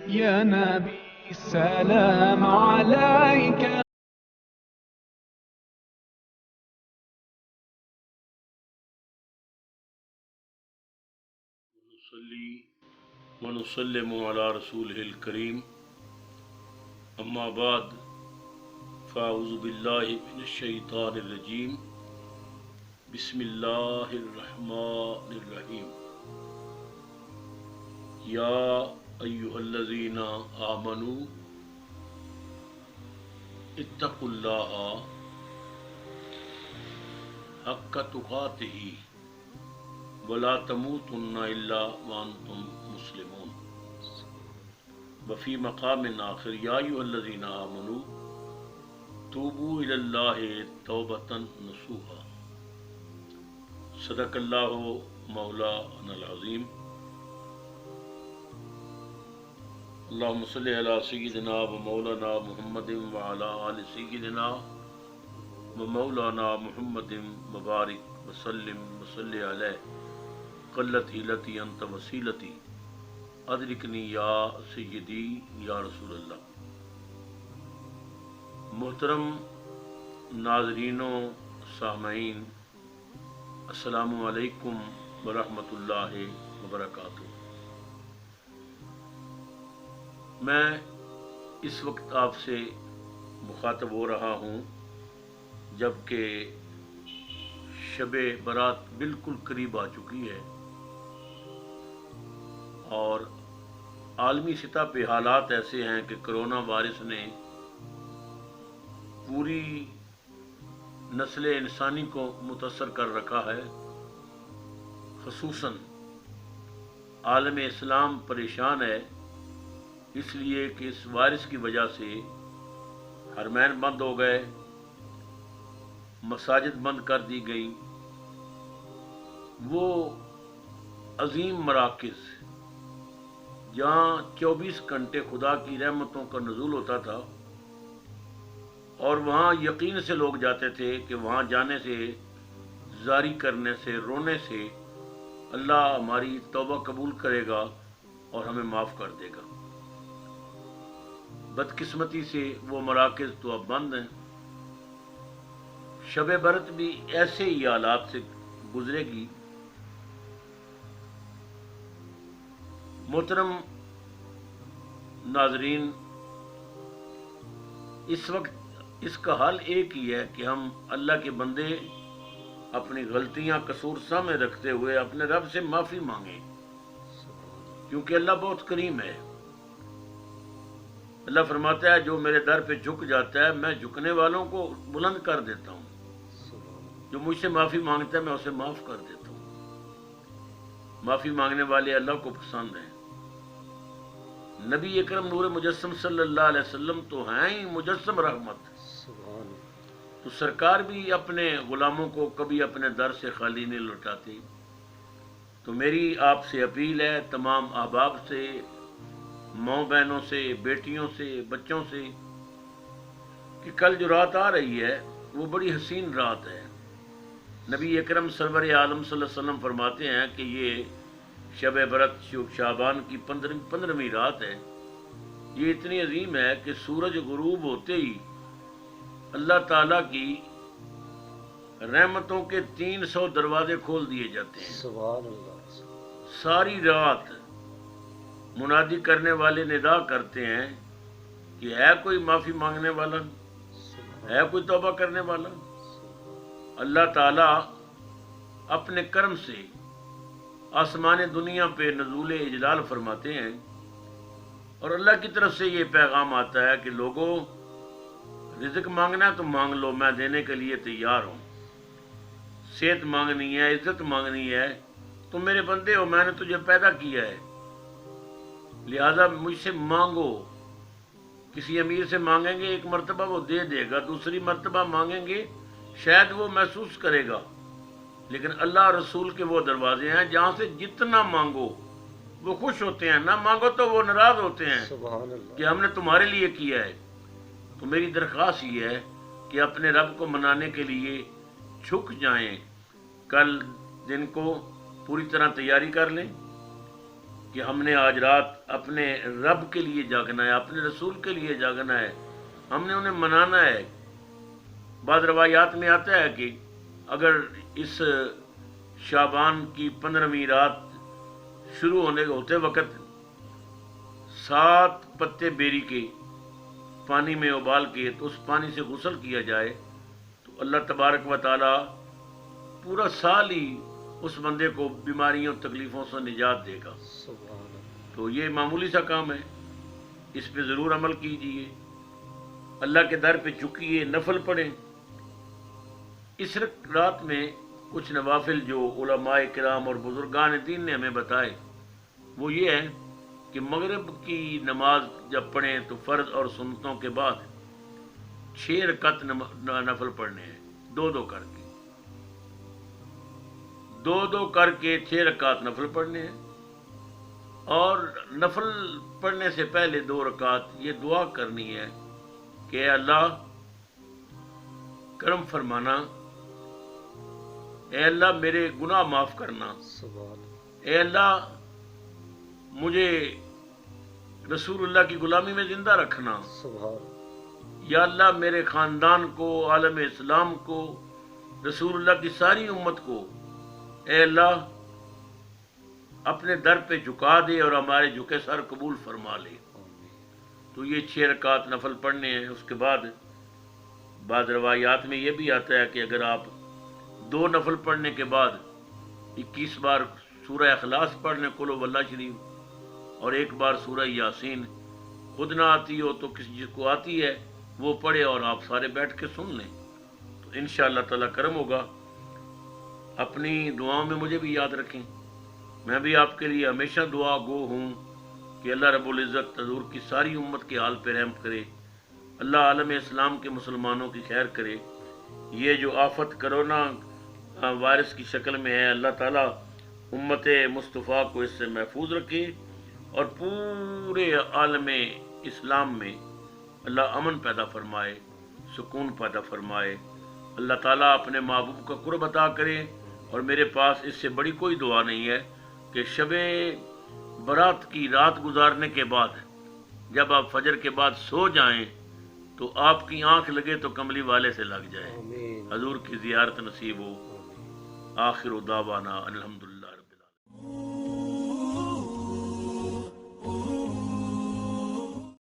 يا نبي السلام عليك. نصلي ونسلم على رسوله الكريم أما بعد فأعوذ بالله من الشيطان الرجيم بسم الله الرحمن الرحيم يا أيها الذين آمنوا اتقوا الله حق تقاته ولا تموتن إلا وأنتم مسلمون وفي مقام آخر يا أيها الذين آمنوا توبوا إلى الله توبة نصوحا صدق الله مولانا العظيم اللهم صل على سيدنا ومولانا محمد وعلى آل سيدنا ومولانا محمد مبارك وسلم وصل عليه قلت ہیلتی انت وسیلتی ادرکنی یا سیدی یا رسول اللہ. محترم ناظرین و سامعین، السلام علیکم ورحمۃ اللہ وبرکاتہ. میں اس وقت آپ سے مخاطب ہو رہا ہوں جبکہ شب برات بالکل قریب آ چکی ہے اور عالمی سطح پہ حالات ایسے ہیں کہ کرونا وائرس نے پوری نسل انسانی کو متاثر کر رکھا ہے. خصوصاً عالم اسلام پریشان ہے، اس لیے کہ اس وائرس کی وجہ سے حرمین بند ہو گئے، مساجد بند کر دی گئی. وہ عظیم مراکز جہاں 24 گھنٹے خدا کی رحمتوں کا نزول ہوتا تھا اور وہاں یقین سے لوگ جاتے تھے کہ وہاں جانے سے، زاری کرنے سے، رونے سے اللہ ہماری توبہ قبول کرے گا اور ہمیں معاف کر دے گا. بدقسمتی سے وہ مراکز تو اب بند ہیں. شب برات بھی ایسے ہی حالات سے گزرے گی. محترم ناظرین، اس وقت اس کا حل ایک ہی ہے کہ ہم اللہ کے بندے اپنی غلطیاں قصور سامنے رکھتے ہوئے اپنے رب سے معافی مانگیں، کیونکہ اللہ بہت کریم ہے. اللہ فرماتا ہے جو میرے در پہ جھک جاتا ہے میں جھکنے والوں کو بلند کر دیتا ہوں، جو مجھ سے معافی مانگتا ہے میں اسے معاف کر دیتا ہوں. معافی مانگنے والے اللہ کو پسند ہیں. نبی اکرم نور مجسم صلی اللہ علیہ وسلم تو ہیں ہی مجسم رحمت، تو سرکار بھی اپنے غلاموں کو کبھی اپنے در سے خالی نہیں لوٹاتی. تو میری آپ سے اپیل ہے، تمام احباب سے، ماؤں بہنوں سے، بیٹیوں سے، بچوں سے، کہ کل جو رات آ رہی ہے وہ بڑی حسین رات ہے. نبی اکرم سرور عالم صلی اللہ علیہ وسلم فرماتے ہیں کہ یہ شب برات شعبان کی 15ویں رات ہے. یہ اتنی عظیم ہے کہ سورج غروب ہوتے ہی اللہ تعالیٰ کی رحمتوں کے 300 دروازے کھول دیے جاتے ہیں. سبحان اللہ. ساری رات منادی کرنے والے ندا کرتے ہیں کہ ہے کوئی معافی مانگنے والا، ہے کوئی توبہ کرنے والا. اللہ تعالیٰ اپنے کرم سے آسمان دنیا پہ نزول اجلال فرماتے ہیں اور اللہ کی طرف سے یہ پیغام آتا ہے کہ لوگوں، رزق مانگنا ہے تو مانگ لو، میں دینے کے لیے تیار ہوں. صحت مانگنی ہے، عزت مانگنی ہے، تم میرے بندے ہو، میں نے تجھے پیدا کیا ہے، لہذا مجھ سے مانگو. کسی امیر سے مانگیں گے ایک مرتبہ وہ دے دے گا، دوسری مرتبہ مانگیں گے شاید وہ محسوس کرے گا. لیکن اللہ رسول کے وہ دروازے ہیں جہاں سے جتنا مانگو وہ خوش ہوتے ہیں، نہ مانگو تو وہ ناراض ہوتے ہیں سبحان اللہ. کہ ہم نے تمہارے لیے کیا ہے. تو میری درخواست یہ ہے کہ اپنے رب کو منانے کے لیے جھک جائیں. کل دن کو پوری طرح تیاری کر لیں. کہ ہم نے آج رات اپنے رب کے لیے جاگنا ہے، اپنے رسول کے لیے جاگنا ہے، ہم نے انہیں منانا ہے۔ بعض روایات میں آتا ہے کہ اگر اس شعبان کی 15ویں رات شروع ہوتے وقت 7 پتے بیری کے پانی میں ابال کے تو اس پانی سے غسل کیا جائے تو اللہ تبارک و تعالی پورا سال ہی اس بندے کو بیماریوں تکلیفوں سے نجات دے گا۔ تو یہ معمولی سا کام ہے، اس پہ ضرور عمل کیجئے، اللہ کے در پہ جھکیے، نفل پڑھیں۔ اس رات میں کچھ نوافل جو علماء کرام اور بزرگان دین نے ہمیں بتائے وہ یہ ہے کہ مغرب کی نماز جب پڑھیں تو فرض اور سنتوں کے بعد 6 رکعت نفل پڑھنے ہیں، 2 کر کے 2 کر کے 6 رکعت نفل پڑھنے ہیں، اور نفل پڑھنے سے پہلے 2 رکعت یہ دعا کرنی ہے کہ اے اللہ کرم فرمانا، اے اللہ میرے گناہ معاف کرنا، اے اللہ مجھے رسول اللہ کی غلامی میں زندہ رکھنا، یا اللہ میرے خاندان کو، عالم اسلام کو، رسول اللہ کی ساری امت کو اے اللہ اپنے در پہ جھکا دے اور ہمارے جھکے سر قبول فرما لے۔ تو یہ 6 رکعت نفل پڑھنے ہیں۔ اس کے بعد بعض روایات میں یہ بھی آتا ہے کہ اگر آپ 2 نفل پڑھنے کے بعد 21 بار سورہ اخلاص پڑھ لیں قل واللہ شریف اور 1 بار سورہ یاسین، خود نہ آتی ہو تو کسی جس کو آتی ہے وہ پڑھے اور آپ سارے بیٹھ کے سن لیں تو انشاءاللہ تعالیٰ کرم ہوگا۔ اپنی دعاؤں میں مجھے بھی یاد رکھیں، میں بھی آپ کے لیے ہمیشہ دعا گو ہوں کہ اللہ رب العزت حضور کی ساری امت کے حال پہ رحم کرے، اللہ عالم اسلام کے مسلمانوں کی خیر کرے۔ یہ جو آفت کرونا وائرس کی شکل میں ہے، اللہ تعالیٰ امت مصطفیٰ کو اس سے محفوظ رکھے اور پورے عالم اسلام میں اللہ امن پیدا فرمائے، سکون پیدا فرمائے۔ اللہ تعالیٰ اپنے محبوب کا قرب عطا کرے، اور میرے پاس اس سے بڑی کوئی دعا نہیں ہے کہ شب برات کی رات گزارنے کے بعد جب آپ فجر کے بعد سو جائیں تو آپ کی آنکھ لگے تو کملی والے سے لگ جائے، حضور کی زیارت نصیب ہو۔ آخر دعوانا الحمدللہ۔